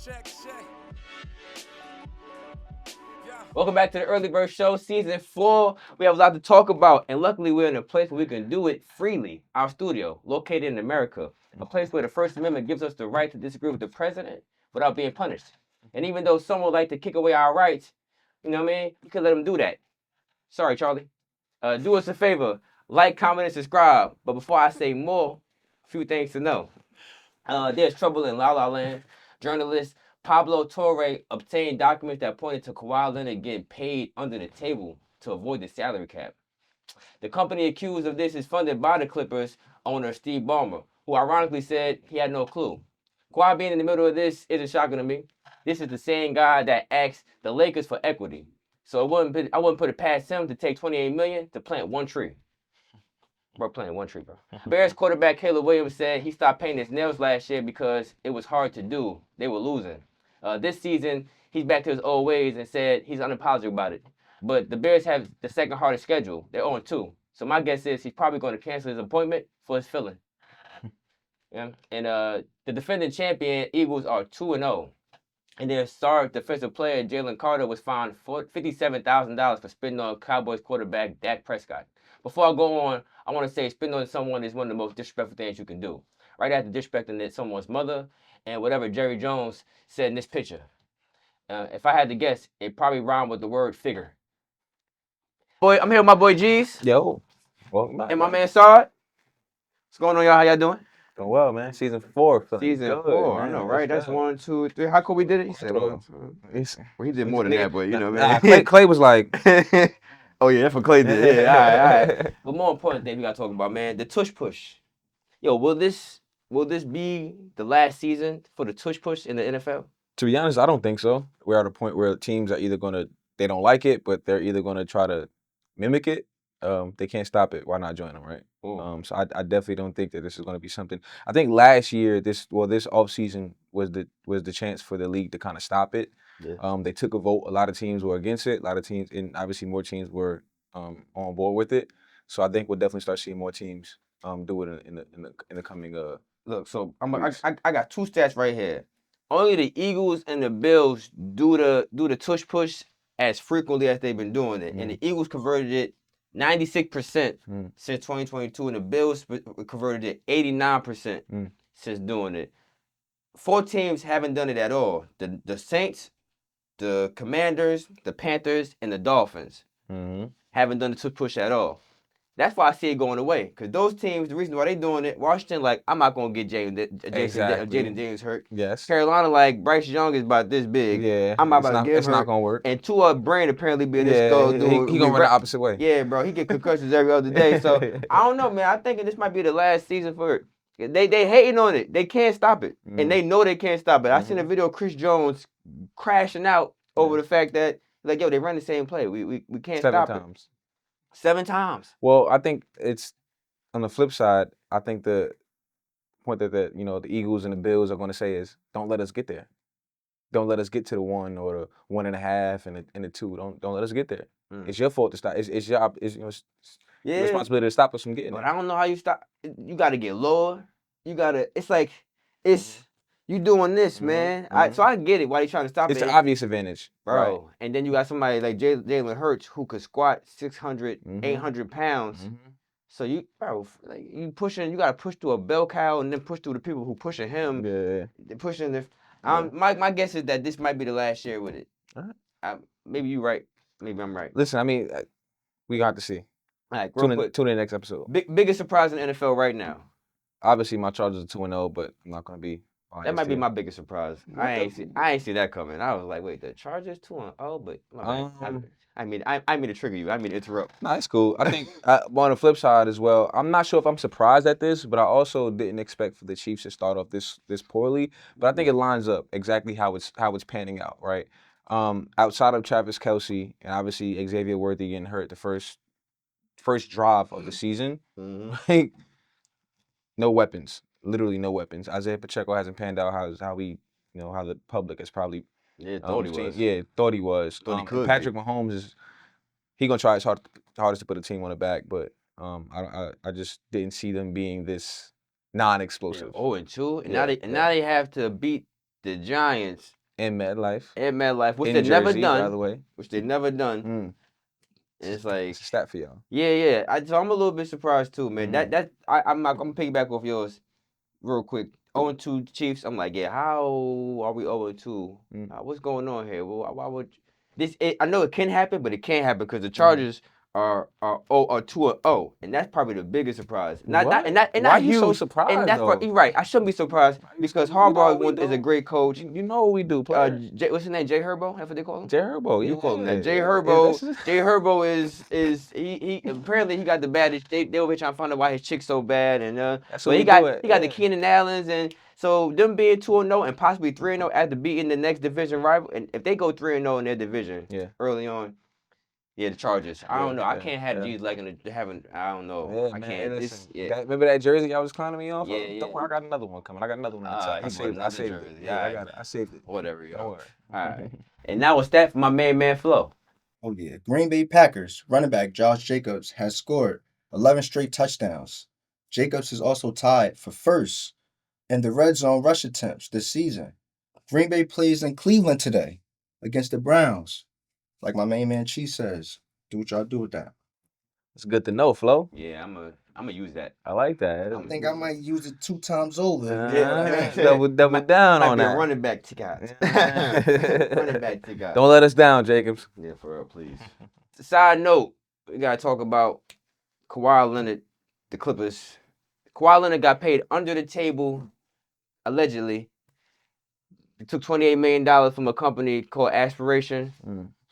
Check. Yeah. Welcome back to the Early Bird Show, Season 4. We have a lot to talk about, and luckily we're in a place where we can do it freely. Our studio, located in America, a place where the First Amendment gives us the right to disagree with the president without being punished. And even though some would like to kick away our rights, you know what I mean? You can let them do that. Sorry, Charlie. Do us a favor, like, comment, and subscribe. But before I say more, a few things to know. There's trouble in La La Land. Journalist Pablo Torre obtained documents that pointed to Kawhi Leonard getting paid under the table to avoid the salary cap. The company accused of this is funded by the Clippers owner Steve Ballmer, who ironically said he had no clue. Kawhi being in the middle of this isn't shocking to me. This is the same guy that asked the Lakers for equity. So I wouldn't put it past him to take $28 million to plant one tree. Bro, planting one tree, bro. Bears quarterback Caleb Williams said he stopped painting his nails last year because it was hard to do. They were losing. This season, he's back to his old ways and said he's unapologetic about it. But the Bears have the second hardest schedule. They're 0-2. So my guess is he's probably going to cancel his appointment for his filling. Yeah. And the defending champion Eagles are 2-0. And their star defensive player Jalen Carter was fined $57,000 for spitting on Cowboys quarterback Dak Prescott. Before I go on, I want to say spitting on someone is one of the most disrespectful things you can do. Right after disrespecting someone's mother and whatever Jerry Jones said in this picture. If I had to guess, it probably rhymed with the word figure. Boy, I'm here with my boy G's. Yo, welcome back. And my man Sard. What's going on, y'all? How y'all doing? Doing well, man. Season 4. Season 4. I know, right? That's 1, 2, 3. How cool we did it? He said 1, 2. Well, he did more than that, but you know what I mean? Clay was like, oh, yeah, that's what Clay did. Yeah, all right. But more important thing we got to talk about, man, the Tush push. Yo, will this be the last season for the Tush push in the NFL? to be honest, I don't think so. We're at a point where teams are either they don't like it, but they're either going to try to mimic it. They can't stop it. Why not join them, right? So I definitely don't think that this is going to be something. I think last year, this offseason was the chance for the league to kind of stop it. Yeah. They took a vote. A lot of teams were against it. A lot of teams, and obviously more teams were on board with it. So I think we'll definitely start seeing more teams do it in the coming. Look, so I got two stats right here. Only the Eagles and the Bills do the Tush push as frequently as they've been doing it, and the Eagles converted it 96% since 2022, and the Bills converted it 89% since doing it. 4 teams haven't done it at all. The Saints, the Commanders, the Panthers, and the Dolphins haven't done the Tush push at all. That's why I see it going away. Because those teams, the reason why they doing it, Washington, like, I'm not going to get Jaden James hurt. Yes. Carolina, like, Bryce Young is about this big. Yeah. I'm about to get him It's not going to work. And Tua Brain apparently being this skull dude. He going to run the opposite way. Yeah, bro. He get concussions every other day. So, I don't know, man. I think this might be the last season for it. They hating on it. They can't stop it. And they know they can't stop it. I seen a video of Chris Jones crashing out over the fact that, like, yo, they run the same play. We can't stop it. 7 times. 7 times. Well, I think it's on the flip side. I think the point that the Eagles and the Bills are going to say is, don't let us get there. Don't let us get to the 1 or the 1.5 and the 2. Don't let us get there. It's your fault to stop. It's your responsibility to stop us from getting But there. I don't know how you stop. You got to get lower. You got to. It's like you doing this, man. So I get it. Why they trying to stop it? It's an obvious advantage, bro. Right. And then you got somebody like Jalen Hurts who could squat 600, 800 pounds. So you pushing. You got to push through a bell cow and then push through the people who pushing him. Yeah. They're pushing the. My guess is that this might be the last year with it. Maybe you're right. Maybe I'm right. Listen, I mean, we got to see. All right, tune in the next episode. Biggest surprise in the NFL right now. Obviously, my Chargers are 2-0, but I'm not going to be. That might be my biggest surprise. I ain't see that coming. I was like, wait, the Chargers 2-0, but I mean to trigger you. I mean to interrupt. Nah, it's cool. I think on the flip side as well, I'm not sure if I'm surprised at this, but I also didn't expect for the Chiefs to start off this poorly. But I think it lines up exactly how it's panning out, right? Outside of Travis Kelce and obviously Xavier Worthy getting hurt the first drive of the season, like, no weapons. Literally no weapons. Isaiah Pacheco hasn't panned out how the public has probably thought he was. Yeah, thought he was. Thought he could. Patrick Mahomes he gonna try his hardest to put a team on the back, but I just didn't see them being this non-explosive. 0-2, and Yeah, now they have to beat the Giants in MetLife. in MetLife, which In they never Jersey, by the done. way. Which they never done. Mm. And it's like, It's a stat for y'all. yeah. So I'm a little bit surprised too, man. I'm gonna piggyback off yours real quick. 0-2 Chiefs. I'm like, yeah. How are we 0-2? What's going on here? Well, why would this? I know it can happen, but it can't happen because the Chargers are 2-0, and that's probably the biggest surprise. Not Why not you so huge. surprised, And that's though? you're right. I shouldn't be surprised because Harbaugh is a great coach. You know what we do, player. What's his name? Jay Herbo? That's what they call him. Jay Herbo, You call him that. Jay yeah. Herbo. Jay Herbo is he apparently he got the baddest. They over here trying to find out why his chick's so bad, and That's but what he we got do the Keenan Allens, and so them being 2-0 and possibly 3-0 after beating the next division rival, and if they go 3-0 in their division early on, the Chargers. I don't know. I can't have G's liking having. I don't know. Yeah, I man, can't. Listen, remember that jersey I was clowning me off? Yeah. Don't worry, I got another one coming. I got another one. I saved it. Yeah, I saved it. Whatever, yo. Don't worry. All right. And now it's that for my man Flo. Oh, yeah. Green Bay Packers running back Josh Jacobs has scored 11 straight touchdowns. Jacobs is also tied for first in the red zone rush attempts this season. Green Bay plays in Cleveland today against the Browns. Like my main man Chi says, do what y'all do with that. It's good to know, Flo. Yeah, I'm gonna use that. I like that. I think I might use it 2 times over. Double down on that. Running back to guys. Running back to guys. Don't let us down, Jacobs. Yeah, for real, please. Side note, we gotta talk about Kawhi Leonard, the Clippers. Kawhi Leonard got paid under the table, allegedly. He took $28 million from a company called Aspiration,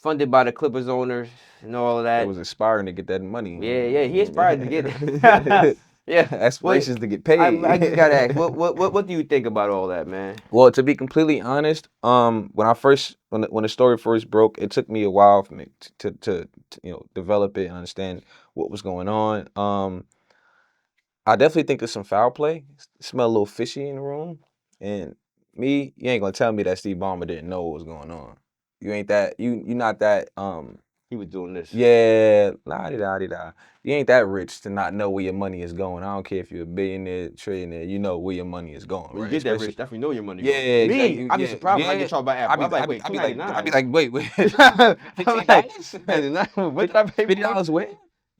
funded by the Clippers owners and all of that. It was aspiring to get that money. Yeah, he aspired to get it. Yeah, aspirations to get paid. I just gotta ask, what do you think about all that, man? Well, to be completely honest, when the story first broke, it took me a while for me to develop it and understand what was going on. I definitely think there's some foul play. Smell a little fishy in the room, and you ain't gonna tell me that Steve Ballmer didn't know what was going on. You ain't that. You not that. He was doing this. Yeah, la-di-da-di-da. You ain't that rich to not know where your money is going. I don't care if you're a billionaire, trillionaire, you know where your money is going. When you get that rich, definitely know your money. Yeah, exactly. I'd be surprised when I get charged by Apple. I'd be like, wait, wait. $15? What did I pay $50 where?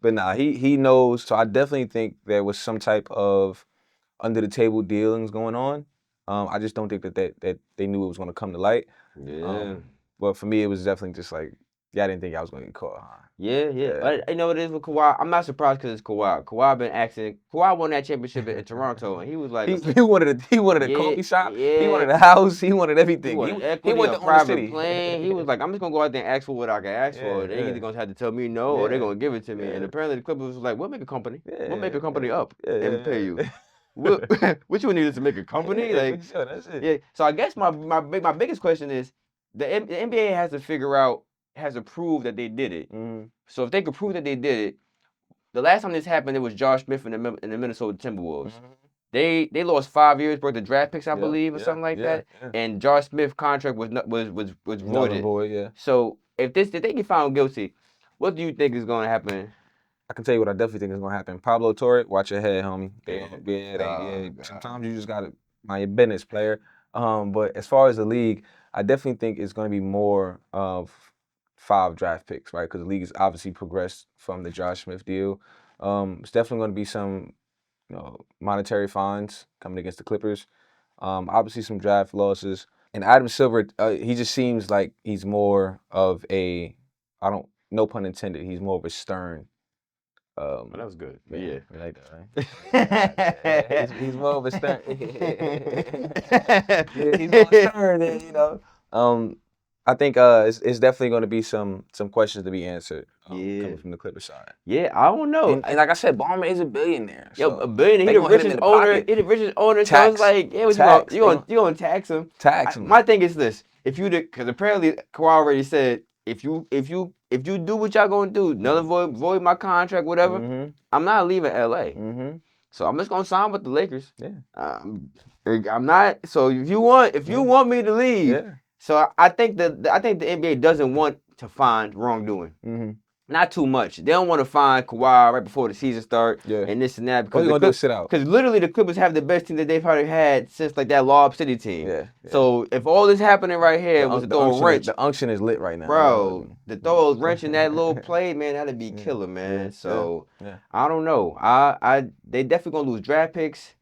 But nah, he knows. So I definitely think there was some type of under the table dealings going on. I just don't think that they knew it was going to come to light. Yeah. But for me, it was definitely just like, I didn't think I was going to get caught. Yeah. But you know what it is with Kawhi? I'm not surprised because it's Kawhi. Kawhi won that championship in Toronto, and he was like, he wanted a coffee shop. Yeah. He wanted a house. He wanted everything. He wanted a private plane. He was like, I'm just gonna go out there and ask for what I can ask for. They either gonna have to tell me no, or they're gonna give it to me. And apparently the Clippers was like, we'll make a company. We'll make a company up and pay you. What you needed to make a company? Like, sure, that's it. Yeah. So I guess my biggest question is the NBA has to prove that they did it. So if they could prove that they did it, the last time this happened, it was Josh Smith in the Minnesota Timberwolves. They lost 5 years worth of draft picks, I believe, or something like that. And Josh Smith's contract was voided. So if they get found guilty, what do you think is going to happen? I can tell you what I definitely think is going to happen. Pablo Torre, watch your head, homie. Sometimes you just got to mind your business, player. But as far as the league, I definitely think it's going to be more of 5 draft picks, right? Because the league has obviously progressed from the Josh Smith deal. It's definitely going to be some, monetary fines coming against the Clippers. Obviously some draft losses. And Adam Silver, he just seems like he's more of a, no pun intended, he's more of a stern. Well, that was good. But yeah. You like that, right? he's more of a stern. He's more stern than, I think it's definitely going to be some questions to be answered coming from the Clippers side. Yeah, I don't know. And like I said, Ballmer is a billionaire. So a billionaire. He the richest owner. So it's like, you gonna tax him? Tax him. My thing is this: because apparently Kawhi already said, if you do what y'all gonna do, null and void my contract, whatever, I'm not leaving LA. So I'm just gonna sign with the Lakers. Yeah. I'm not. So if you want me to leave. Yeah. So I think the NBA doesn't want to find wrongdoing. not too much. They don't want to find Kawhi right before the season start Yeah. and this and that All because you gonna do is sit out. Because literally the Clippers have the best team that they've probably had since like that Lob City team. Yeah. So if all this happening right here was to throw a wrench, The unction is lit right now. bro, to throw a wrench in that little play, man, that'd be killer, man. Yeah, So yeah. I don't know. They definitely gonna lose draft picks.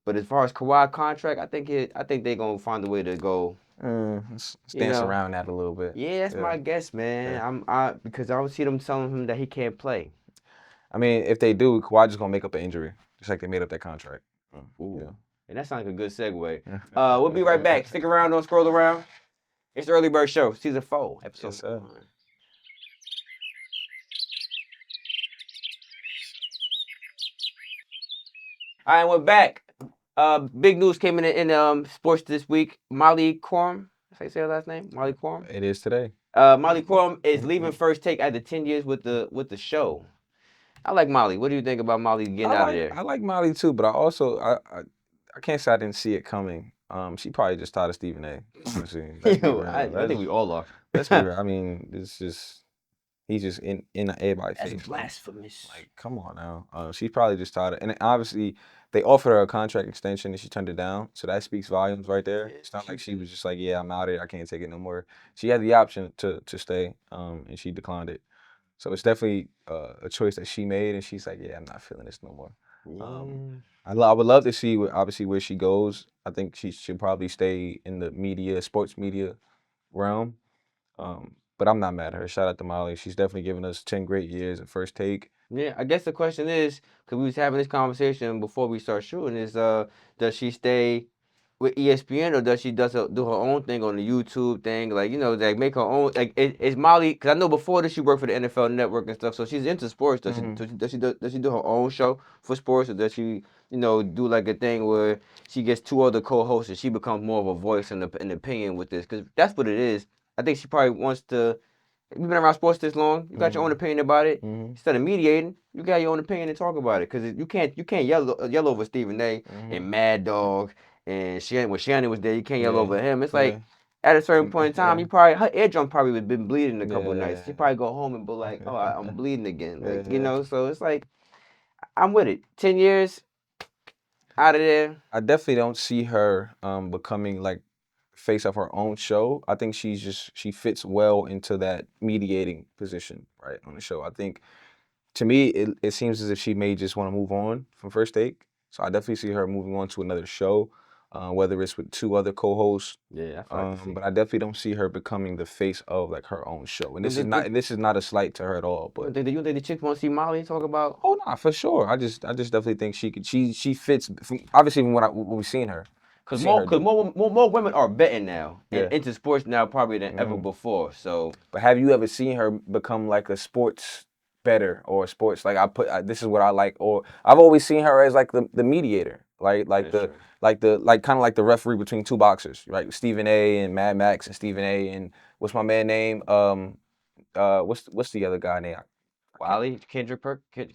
But as far as Kawhi contract, I think they're gonna find a way to go. Let's dance around that a little bit. Yeah, that's my guess, man. Because I don't see them telling him that he can't play. I mean, if they do, Kawhi just gonna make up an injury, just like they made up that contract. Ooh. Yeah. And that sounds like a good segue. We'll be right back. Stick around, don't scroll around. It's the Early Bird Show, Season 4, Episode 1. All right, we're back. Big news came in sports this week. Molly Quorum, that's how you say her last name? Molly Quorum? It is today. Molly Quorum is leaving First Take after 10 years with the show. I like Molly. What do you think about Molly getting out of there? I like Molly too, but I can't say I didn't see it coming. She probably just tired of Stephen A. Honestly, I think we all are. Let's be real. I mean, it's just he's just in everybody's face. That's blasphemous. Like, come on now. She's probably just tired of, and obviously they offered her a contract extension and she turned it down. So that speaks volumes right there. It's not like she was just like, yeah, I'm out of here. I can't take it no more. She had the option to stay, and she declined it. So it's definitely a choice that she made, and she's like, yeah, I'm not feeling this no more. I would love to see obviously where she goes. I think she should probably stay in the sports media realm. But I'm not mad at her. Shout out to Molly. She's definitely given us 10 great years at First Take. Yeah, I guess the question is, because we was having this conversation before we start shooting, is does she stay with ESPN or does she do her own thing on the YouTube thing? Like, like make her own. Like, is Molly? Because I know before this she worked for the NFL Network and stuff, so she's into sports. Does she do her own show for sports, or does she do like a thing where she gets 2 other co-hosts and she becomes more of a voice and an opinion with this? Because that's what it is. I think she probably wants to. You've been around sports this long. You got your own opinion about it. Instead of mediating, you got your own opinion and talk about it. Because you can't yell over Stephen A. And Mad Dog and when Shannon was there, you can't yell over him. It's like at a certain point in time, her eardrum probably would have been bleeding a couple of nights. She probably go home and be like, "Oh, I'm bleeding again." Like, So it's like, I'm with it. 10 years out of there. I definitely don't see her becoming like face of her own show. I think she fits well into that mediating position, right, on the show. I think, to me, it seems as if she may just want to move on from First Take. So I definitely see her moving on to another show, whether it's with 2 other co-hosts. Yeah, but I definitely don't see her becoming the face of like her own show. And this is not a slight to her at all. But do you think the chicks want to see Molly talk about? Oh no, for sure. I just definitely think she fits. Obviously, when we've seen her. Because more women are betting now and into sports now probably than ever before. So, but have you ever seen her become like a sports bettor or sports this is what I like, or I've always seen her as like the mediator, like kind of like the referee between 2 boxers, right? Stephen A. and Mad Max and Stephen A. and what's my man name? What's the other guy name? Wiley, Kendrick Perkins?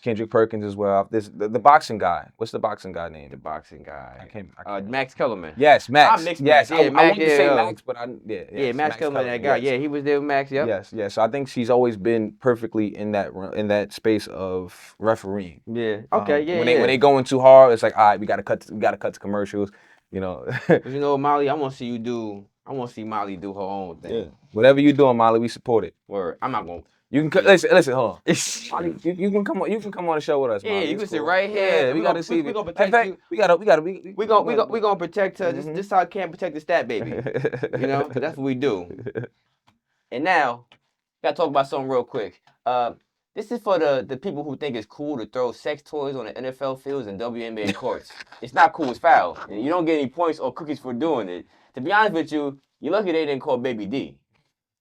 Kendrick Perkins as well. This the boxing guy. What's the boxing guy name? The boxing guy. I can't Max Kellerman. Yes, Max. I'm mixed yes, Max. I wanted to say Max, but Max Kellerman, that guy. Yes. Yeah, he was there with Max. Yep. Yes. So I think she's always been perfectly in that space of refereeing. Yeah. Okay. When they going too hard, it's like, all right, we gotta cut to commercials. But Molly, I want to see Molly do her own thing. Yeah. Whatever you doing, Molly, we support it. Word. I'm not gonna. You can listen. Hold on. Molly, you can come on. You can come on the show with us. Molly. Yeah, you can sit right here. Yeah, we gotta see. We gonna protect you. We gonna protect her. This how I can't protect the stat baby. That's what we do. And now, gotta talk about something real quick. This is for the people who think it's cool to throw sex toys on the NFL fields and WNBA courts. It's not cool. It's foul. And you don't get any points or cookies for doing it. To be honest with you, you're lucky they didn't call Baby D.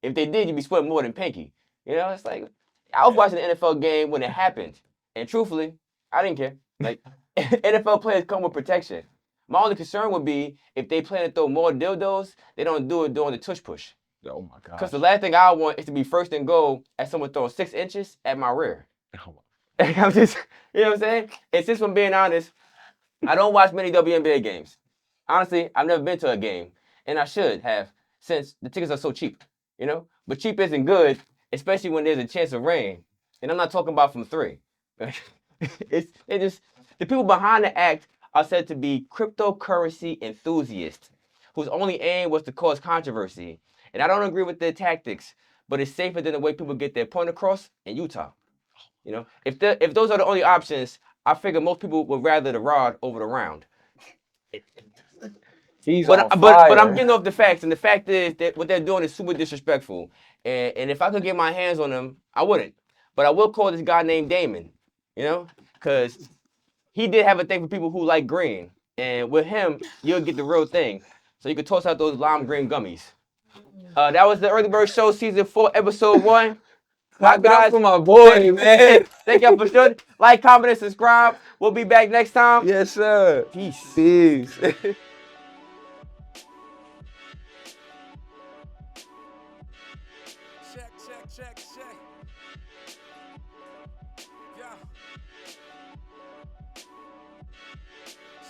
If they did, you'd be sweating more than Pinky. It's like, I was watching the NFL game when it happened, and truthfully, I didn't care. Like, NFL players come with protection. My only concern would be if they plan to throw more dildos, they don't do it during the tush push. Oh my God. Because the last thing I want is to be first and goal at someone throwing 6 inches at my rear. I'm just, you know what I'm saying? And since I'm being honest, I don't watch many WNBA games. Honestly, I've never been to a game, and I should have, since the tickets are so cheap, But cheap isn't good especially when there's a chance of rain. And I'm not talking about from 3. They just the people behind the act are said to be cryptocurrency enthusiasts whose only aim was to cause controversy. And I don't agree with their tactics, but it's safer than the way people get their point across in Utah. You know, if those are the only options, I figure most people would rather the rod over the round. He's But on but I'm fire. getting off the facts, and the fact is that what they're doing is super disrespectful. And if I could get my hands on them, I wouldn't. But I will call this guy named Damon, you know, because he did have a thing for people who like green, and with him, you'll get the real thing. So you can toss out those lime green gummies. That was the Early Bird Show, season 4, episode 1. My Clap it up guys, for my boy, man. thank y'all for sure. Like, comment, and subscribe. We'll be back next time. Yes, sir. Peace. Peace. Check, check, check, check. Yeah.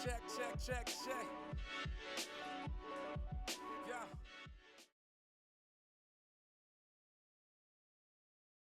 Check, check, check, check. Yeah.